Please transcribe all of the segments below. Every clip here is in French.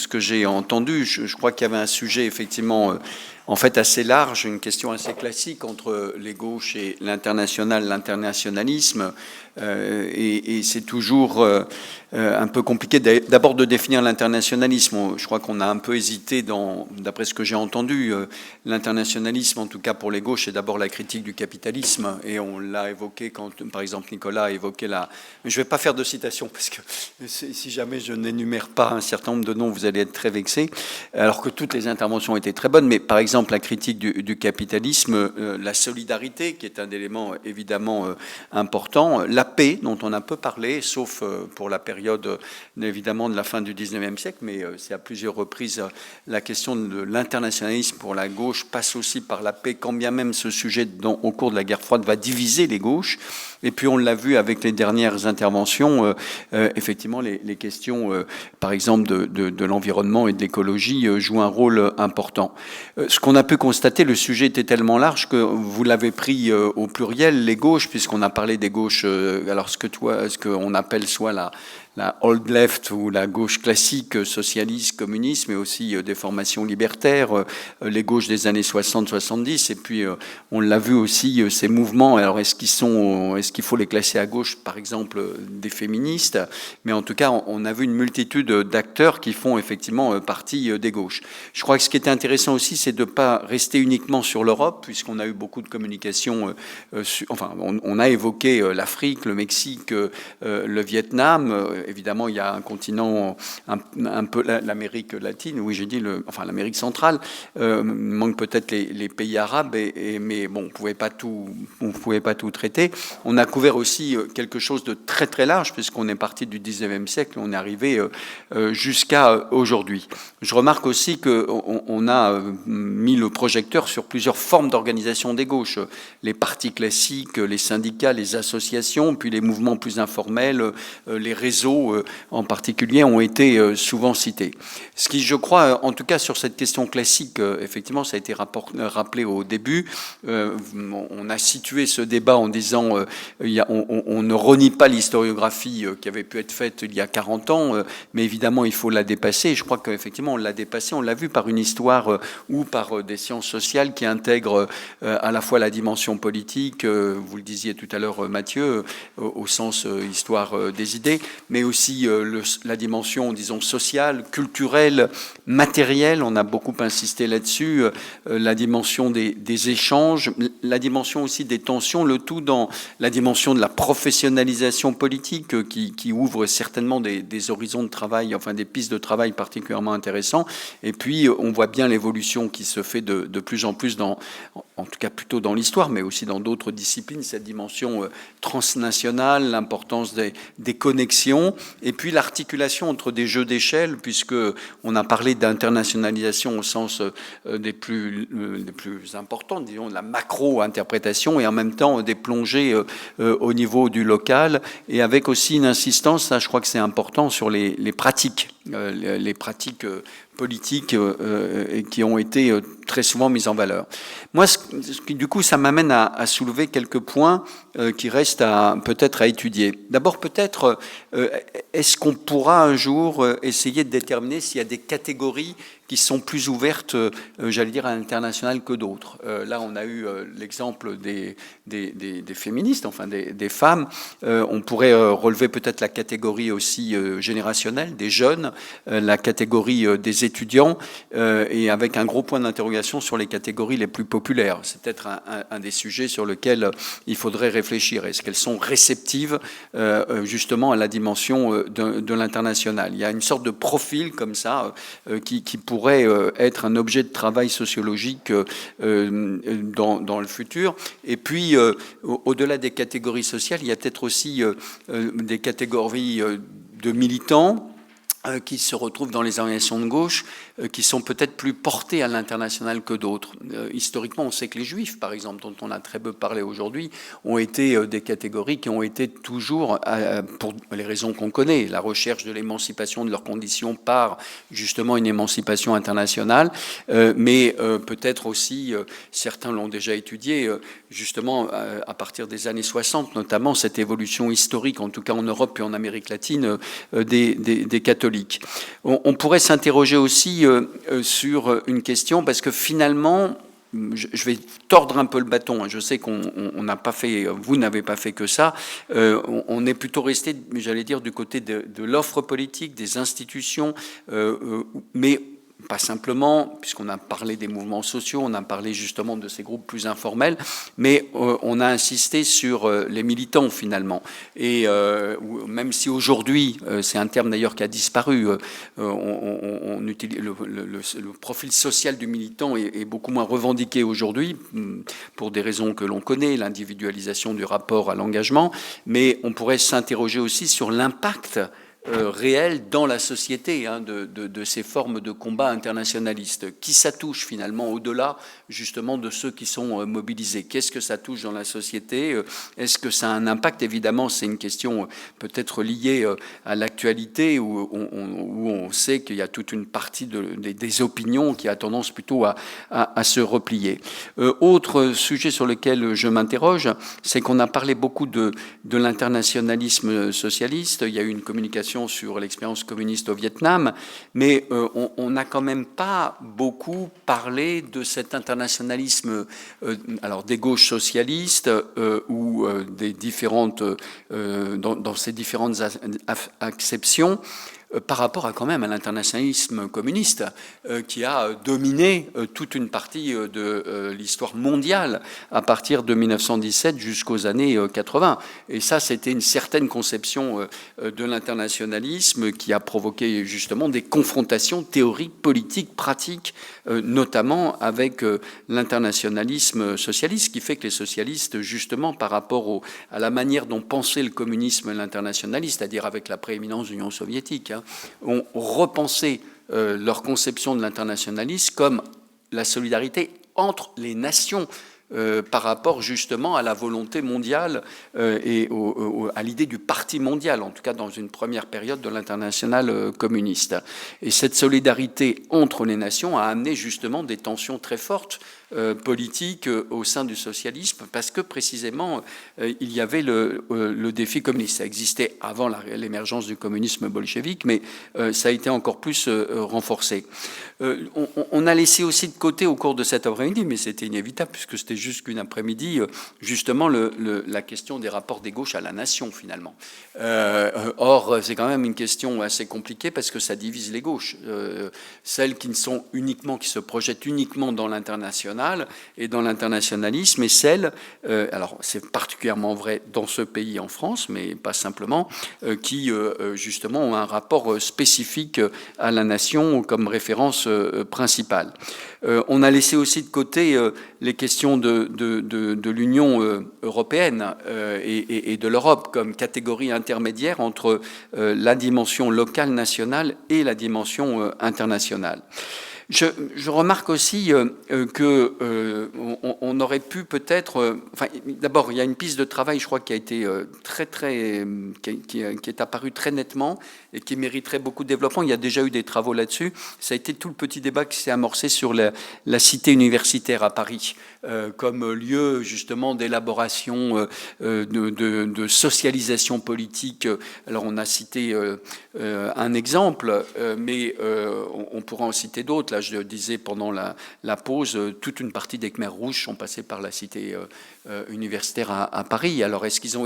ce que j'ai entendu. Je crois qu'il y avait un sujet effectivement en fait assez large, une question assez classique entre les gauches et l'international, l'internationalisme. Et c'est toujours un peu compliqué d'abord de définir l'internationalisme. Je crois qu'on a un peu hésité d'après ce que j'ai entendu. L'internationalisme, en tout cas pour les gauches, c'est d'abord la critique du capitalisme. Et on l'a évoqué quand, par exemple, Nicolas a évoqué la... Mais je ne vais pas faire de citation parce que si jamais je n'énumère pas un certain nombre de noms, vous allez être très vexés. Alors que toutes les interventions étaient très bonnes. Mais par exemple, la critique du capitalisme, la solidarité, qui est un élément évidemment important, la paix, dont on a peu parlé, sauf pour la période évidemment de la fin du 19e siècle, mais c'est à plusieurs reprises la question de l'internationalisme pour la gauche passe aussi par la paix, quand bien même ce sujet au cours de la guerre froide va diviser les gauches. Et puis on l'a vu avec les dernières interventions, effectivement les questions, par exemple, de l'environnement et de l'écologie jouent un rôle important. Ce qu'on a pu constater, le sujet était tellement large que vous l'avez pris au pluriel, les gauches, puisqu'on a parlé des gauches, alors ce qu'on appelle soit la old left ou la gauche classique, socialiste, communiste, mais aussi des formations libertaires, les gauches des années 60-70, et puis on l'a vu aussi, ces mouvements, alors est-ce qu'il faut les classer à gauche, par exemple, des féministes, mais en tout cas, on a vu une multitude d'acteurs qui font effectivement partie des gauches. Je crois que ce qui était intéressant aussi, c'est de ne pas rester uniquement sur l'Europe, puisqu'on a eu beaucoup de communication, on a évoqué l'Afrique, le Mexique, le Vietnam. Évidemment, il y a un continent, un peu l'Amérique latine, oui, j'ai dit, l'Amérique centrale, manque peut-être les pays arabes, mais bon, on ne pouvait pas tout traiter. On a couvert aussi quelque chose de très très large, puisqu'on est parti du 19e siècle, on est arrivé jusqu'à aujourd'hui. Je remarque aussi qu'on a mis le projecteur sur plusieurs formes d'organisation des gauches, les partis classiques, les syndicats, les associations, puis les mouvements plus informels, les réseaux en particulier ont été souvent cités. Ce qui, je crois, en tout cas sur cette question classique, effectivement, ça a été rappelé au début, on a situé ce débat en disant on ne renie pas l'historiographie qui avait pu être faite il y a 40 ans, mais évidemment il faut la dépasser. Et je crois qu'effectivement on l'a dépassée, on l'a vu par une histoire ou par des sciences sociales qui intègrent à la fois la dimension politique, vous le disiez tout à l'heure Mathieu, au sens histoire des idées, mais aussi la dimension, disons, sociale, culturelle, matérielle, on a beaucoup insisté là-dessus, la dimension des échanges, la dimension aussi des tensions, le tout dans la dimension de la professionnalisation politique qui ouvre certainement des horizons de travail, enfin des pistes de travail particulièrement intéressants. Et puis on voit bien l'évolution qui se fait de plus en plus en tout cas plutôt dans l'histoire, mais aussi dans d'autres disciplines, cette dimension transnationale, l'importance des connexions, et puis l'articulation entre des jeux d'échelle, puisque on a parlé d'internationalisation au sens des plus importants, disons de la macro-interprétation, et en même temps des plongées au niveau du local, et avec aussi une insistance, ça je crois que c'est important, sur les pratiques, les pratiques politiques qui ont été très souvent mises en valeur. Moi, du coup, ça m'amène à soulever quelques points qui restent peut-être à étudier. D'abord, peut-être, est-ce qu'on pourra un jour essayer de déterminer s'il y a des catégories qui sont plus ouvertes, j'allais dire, à l'international que d'autres. Là, on a eu l'exemple des féministes, enfin des femmes. On pourrait relever peut-être la catégorie aussi générationnelle, des jeunes, la catégorie des étudiants, et avec un gros point d'interrogation sur les catégories les plus populaires. C'est peut-être un des sujets sur lesquels il faudrait réfléchir. Est-ce qu'elles sont réceptives justement à la dimension de l'international? Il y a une sorte de profil comme ça qui pourrait être un objet de travail sociologique dans le futur. Et puis, au-delà des catégories sociales, il y a peut-être aussi des catégories de militants qui se retrouvent dans les organisations de gauche, qui sont peut-être plus portés à l'international que d'autres. Historiquement, on sait que les Juifs, par exemple, dont on a très peu parlé aujourd'hui, ont été des catégories qui ont été toujours, pour les raisons qu'on connaît, la recherche de l'émancipation de leurs conditions par justement une émancipation internationale, mais peut-être aussi, certains l'ont déjà étudié, justement à partir des années 60, notamment cette évolution historique, en tout cas en Europe et en Amérique latine, des catholiques. catholique. On pourrait s'interroger aussi sur une question, parce que finalement, je vais tordre un peu le bâton. Je sais qu'on n'a pas fait, vous n'avez pas fait que ça. On est plutôt resté, j'allais dire, du côté de l'offre politique, des institutions, mais pas simplement, puisqu'on a parlé des mouvements sociaux, on a parlé justement de ces groupes plus informels, mais on a insisté sur les militants finalement. Et même si aujourd'hui, c'est un terme d'ailleurs qui a disparu, on utilise le profil social du militant est beaucoup moins revendiqué aujourd'hui, pour des raisons que l'on connaît, l'individualisation du rapport à l'engagement, mais on pourrait s'interroger aussi sur l'impact réel dans la société de ces formes de combat internationalistes. Qui ça touche finalement au-delà justement de ceux qui sont mobilisés? Qu'est-ce que ça touche dans la société? Est-ce que ça a un impact? Évidemment, c'est une question peut-être liée à l'actualité où on sait qu'il y a toute une partie des opinions qui a tendance plutôt à se replier. Autre sujet sur lequel je m'interroge, c'est qu'on a parlé beaucoup de l'internationalisme socialiste. Il y a eu une communication sur l'expérience communiste au Vietnam, mais on n'a quand même pas beaucoup parlé de cet internationalisme alors des gauches socialistes ou des différentes dans ces différentes acceptions par rapport à quand même à l'internationalisme communiste qui a dominé toute une partie de l'histoire mondiale à partir de 1917 jusqu'aux années 80. Et ça, c'était une certaine conception de l'internationalisme qui a provoqué justement des confrontations théoriques, politiques, pratiques, notamment avec l'internationalisme socialiste, qui fait que les socialistes, justement, par rapport à la manière dont pensait le communisme l'internationaliste, c'est-à-dire avec la prééminence de l'Union soviétique, ont repensé leur conception de l'internationalisme comme la solidarité entre les nations par rapport justement à la volonté mondiale et à l'idée du parti mondial, en tout cas dans une première période de l'internationale communiste. Et cette solidarité entre les nations a amené justement des tensions très fortes politique au sein du socialisme, parce que précisément il y avait le défi communiste. Ça existait avant l'émergence du communisme bolchevique, mais ça a été encore plus renforcé. On a laissé aussi de côté au cours de cet après-midi, mais c'était inévitable puisque c'était juste qu'une après-midi, justement la question des rapports des gauches à la nation finalement. Or, c'est quand même une question assez compliquée parce que ça divise les gauches. Celles qui se projettent uniquement dans l'international et dans l'internationalisme, et celles, alors c'est particulièrement vrai dans ce pays en France, mais pas simplement, qui justement ont un rapport spécifique à la nation comme référence principale. On a laissé aussi de côté les questions de l'Union européenne et de l'Europe comme catégorie intermédiaire entre la dimension locale nationale et la dimension internationale. Je remarque aussi qu'on aurait pu peut-être... Enfin, d'abord, il y a une piste de travail, je crois, qui a été qui est apparue très nettement et qui mériterait beaucoup de développement. Il y a déjà eu des travaux là-dessus. Ça a été tout le petit débat qui s'est amorcé sur la cité universitaire à Paris comme lieu, justement, d'élaboration, de socialisation politique. Alors, on a cité un exemple, mais on pourra en citer d'autres. Là, je disais pendant la pause, toute une partie des Khmers rouges sont passés par la cité universitaire à Paris. Alors, est-ce qu'ils ont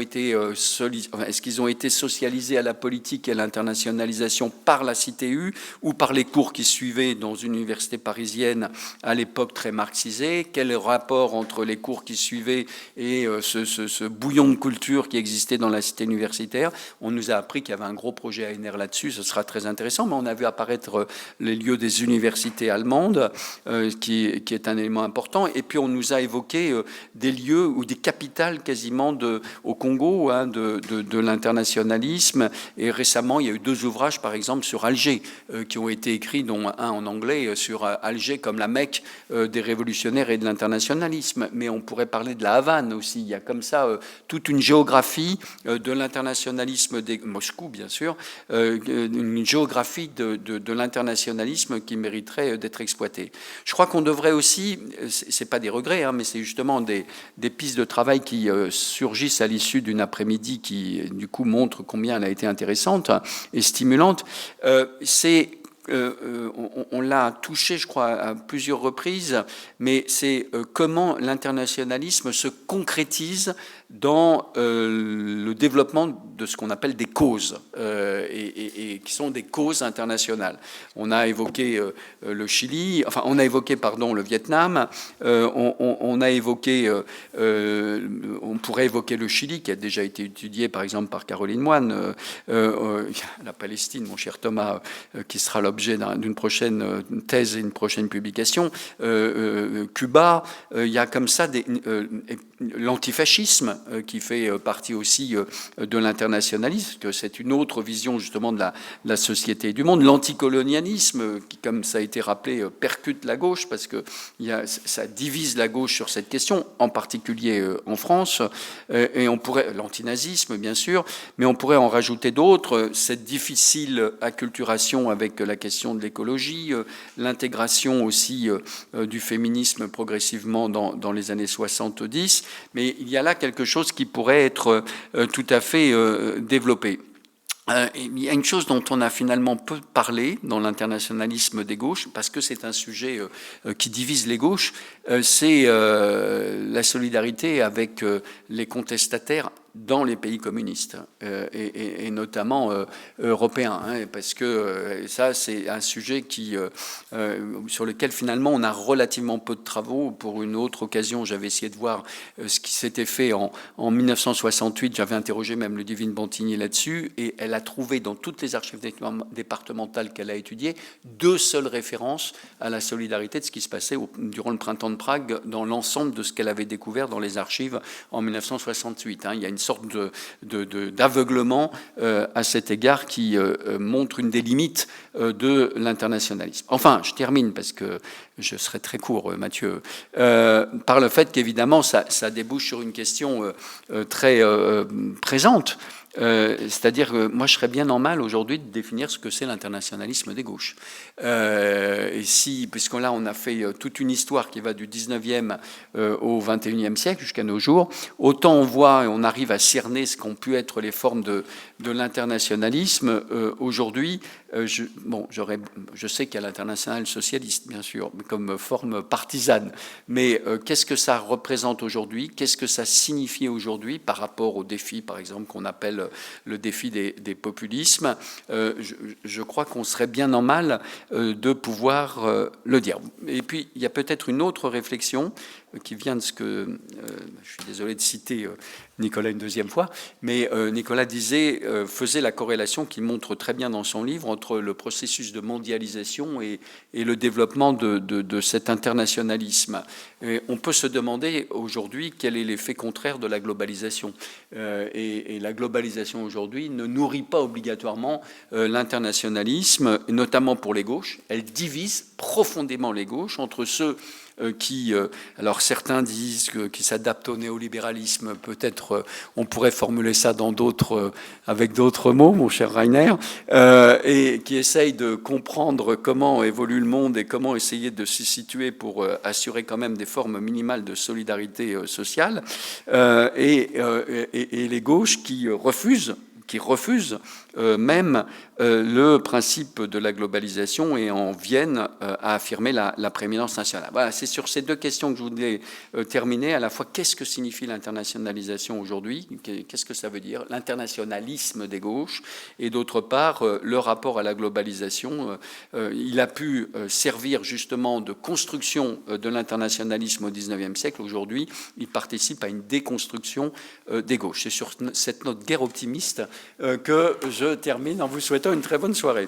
été socialisés à la politique et à l'internationalisation par la CTU ou par les cours qui suivaient dans une université parisienne à l'époque très marxisée? Quel rapport entre les cours qui suivaient et ce bouillon de culture qui existait dans la cité universitaire? On nous a appris qu'il y avait un gros projet ANR là-dessus, ce sera très intéressant, mais on a vu apparaître les lieux des universités allemandes, qui est un élément important, et puis on nous a évoqué des lieux ou des capitales quasiment au Congo de l'internationalisme, et récemment il y a eu 2 ouvrages par exemple sur Alger qui ont été écrits, dont un en anglais sur Alger comme la Mecque des révolutionnaires et de l'internationalisme, mais on pourrait parler de la Havane aussi. Il y a comme ça toute une géographie de l'internationalisme, Moscou bien sûr, une géographie de l'internationalisme qui mériterait mériterait d'être exploité. Je crois qu'on devrait aussi, c'est pas des regrets, hein, mais c'est justement des pistes de travail qui surgissent à l'issue d'une après-midi qui, du coup, montre combien elle a été intéressante et stimulante. On l'a touché, je crois, à plusieurs reprises, mais c'est comment l'internationalisme se concrétise dans le développement de ce qu'on appelle des causes, et qui sont des causes internationales. On a évoqué le Chili, enfin on a évoqué, pardon, le Vietnam, on a évoqué, on pourrait évoquer le Chili, qui a déjà été étudié par exemple par Caroline Moine, la Palestine, mon cher Thomas, qui sera l'objet d'une prochaine thèse et une prochaine publication, Cuba, il y a comme ça l'antifascisme qui fait partie aussi de l'internationalisme, que c'est une autre vision justement de la société et du monde. L'anticolonialisme, qui, comme ça a été rappelé, percute la gauche, parce que ça divise la gauche sur cette question, en particulier en France, et on pourrait, l'antinazisme bien sûr, mais on pourrait en rajouter d'autres, cette difficile acculturation avec la question de l'écologie, l'intégration aussi du féminisme progressivement dans les années 70, mais il y a là quelque chose qui pourrait être tout à fait développé. Il y a une chose dont on a finalement peu parlé dans l'internationalisme des gauches, parce que c'est un sujet qui divise les gauches, c'est la solidarité avec les contestataires dans les pays communistes, et notamment européens, hein, parce que ça, c'est un sujet sur lequel finalement on a relativement peu de travaux. Pour une autre occasion, j'avais essayé de voir ce qui s'était fait en 1968, j'avais interrogé même Ludivine Bantigny là-dessus, et elle a trouvé dans toutes les archives départementales qu'elle a étudiées 2 seules références à la solidarité de ce qui se passait durant le printemps de Prague dans l'ensemble de ce qu'elle avait découvert dans les archives en 1968. Hein. Il y a une sorte d'aveuglement à cet égard qui montre une des limites de l'internationalisme. Enfin, je termine parce que je serai très court, Mathieu, par le fait qu'évidemment ça débouche sur une question très présente. C'est-à-dire que moi je serais bien en mal aujourd'hui de définir ce que c'est l'internationalisme des gauches. Puisque là on a fait toute une histoire qui va du 19e au 21e siècle jusqu'à nos jours, autant on voit et on arrive à cerner ce qu'ont pu être les formes de l'internationalisme aujourd'hui. Je sais qu'il y a l'international socialiste, bien sûr, comme forme partisane, mais qu'est-ce que ça représente aujourd'hui? Qu'est-ce que ça signifie aujourd'hui par rapport au défi, par exemple, qu'on appelle le défi des populismes? Je crois qu'on serait bien en mal de pouvoir le dire. Et puis, il y a peut-être une autre réflexion qui vient de ce que, je suis désolé de citer Nicolas une deuxième fois, mais Nicolas faisait la corrélation qu'il montre très bien dans son livre entre le processus de mondialisation et le développement de cet internationalisme. Et on peut se demander aujourd'hui quel est l'effet contraire de la globalisation. Et la globalisation aujourd'hui ne nourrit pas obligatoirement l'internationalisme, notamment pour les gauches. Elle divise profondément les gauches entre ceux qui, alors certains disent qu'ils s'adaptent au néolibéralisme, peut-être on pourrait formuler ça avec d'autres mots, mon cher Rainer, et qui essayent de comprendre comment évolue le monde et comment essayer de s'y situer pour assurer quand même des formes minimales de solidarité sociale, et les gauches qui refusent même le principe de la globalisation et en viennent à affirmer la prééminence nationale. Voilà, c'est sur ces 2 questions que je voulais terminer. À la fois, qu'est-ce que signifie l'internationalisation aujourd'hui? Qu'est-ce que ça veut dire? L'internationalisme des gauches. Et d'autre part, le rapport à la globalisation. Il a pu servir justement de construction de l'internationalisme au XIXe siècle. Aujourd'hui, il participe à une déconstruction des gauches. C'est sur cette note guère optimiste que je termine en vous souhaitant une très bonne soirée.